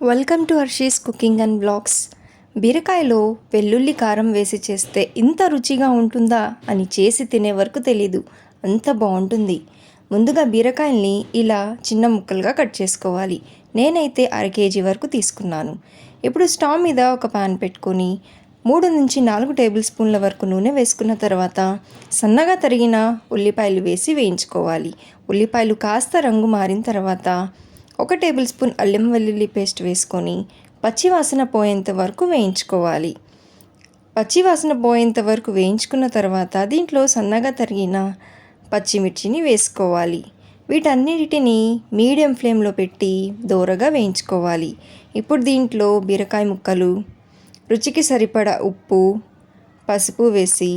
Welcome to Harshi's cooking and blogs. బీరకాయలో వెల్లుల్లి కారం వేసి చేస్తే ఇంత రుచిగా ఉంటుందా అని చేసి తినే వరకు తెలీదు, అంత బాగుంటుంది. ముందుగా బీరకాయల్ని ఇలా చిన్న ముక్కలుగా కట్ చేసుకోవాలి. నేనైతే 1/2 kg వరకు తీసుకున్నాను. ఇప్పుడు స్టవ్ మీద ఒక పాన్ పెట్టుకొని 3 నుంచి 4 టేబుల్ స్పూన్ల వరకు నూనె వేసుకున్న తర్వాత సన్నగా తరిగిన ఉల్లిపాయలు వేసి వేయించుకోవాలి. ఉల్లిపాయలు కాస్త రంగు మారిన తర్వాత 1 టేబుల్ స్పూన్ అల్లం వెల్లుల్లి పేస్ట్ వేసుకొని పచ్చివాసన పోయేంత వరకు వేయించుకోవాలి. పచ్చివాసన పోయేంత వరకు వేయించుకున్న తర్వాత దీంట్లో సన్నగా తరిగిన పచ్చిమిర్చిని వేసుకోవాలి. వీటన్నిటిని మీడియం ఫ్లేమ్లో పెట్టి దోరగా వేయించుకోవాలి. ఇప్పుడు దీంట్లో బీరకాయ ముక్కలు, రుచికి సరిపడా ఉప్పు, పసుపు వేసి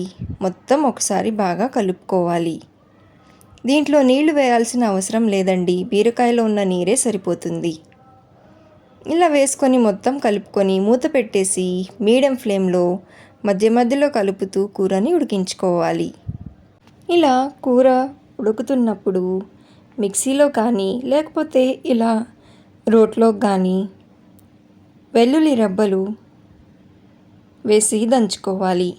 మొత్తం ఒకసారి బాగా కలుపుకోవాలి. దీంట్లో నీళ్లు వేయాల్సిన అవసరం లేదండి, బీరకాయలో ఉన్న నీరే సరిపోతుంది. ఇలా వేసుకొని మొత్తం కలుపుకొని మూత పెట్టేసి మీడియం ఫ్లేమ్లో మధ్య మధ్యలో కలుపుతూ కూరని ఉడికించుకోవాలి. ఇలా కూర ఉడుకుతున్నప్పుడు మిక్సీలో కానీ లేకపోతే ఇలా రోట్లో కానీ వెల్లుల్లి రెబ్బలు వేసి దంచుకోవాలి.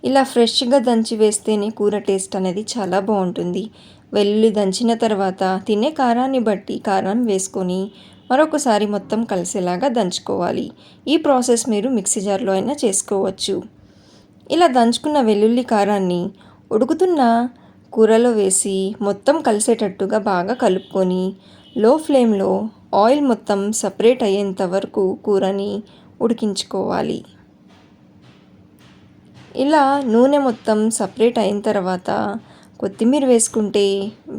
ఇలా ఫ్రెష్గా దంచి వేస్తేనే కూర టేస్ట్ అనేది చాలా బాగుంటుంది. వెల్లుల్లి దంచిన తర్వాత తినే కారాన్ని బట్టి కారం వేసుకొని మరొకసారి మొత్తం కలిసేలాగా దంచుకోవాలి. ఈ ప్రాసెస్ మీరు మిక్సీ జార్లో అయినా చేసుకోవచ్చు. ఇలా దంచుకున్న వెల్లుల్లి కారాన్ని ఉడుకుతున్న కూరలో వేసి మొత్తం కలిసేటట్టుగా బాగా కలుపుకొని లో ఫ్లేమ్లో ఆయిల్ మొత్తం సపరేట్ అయ్యేంత వరకు కూరని ఉడికించుకోవాలి. ఇలా నూనె మొత్తం సపరేట్ అయిన తర్వాత కొత్తిమీర వేసుకుంటే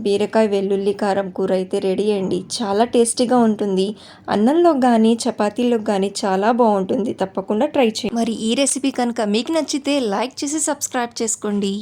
బీరకాయ వెల్లుల్లి కారం కూర అయితే రెడీ అండి. చాలా టేస్టీగా ఉంటుంది. అన్నంలో కానీ చపాతీలో కానీ చాలా బాగుంటుంది. తప్పకుండా ట్రై చేయండి. మరి ఈ రెసిపీ కనుక మీకు నచ్చితే లైక్ చేసి సబ్స్క్రైబ్ చేసుకోండి.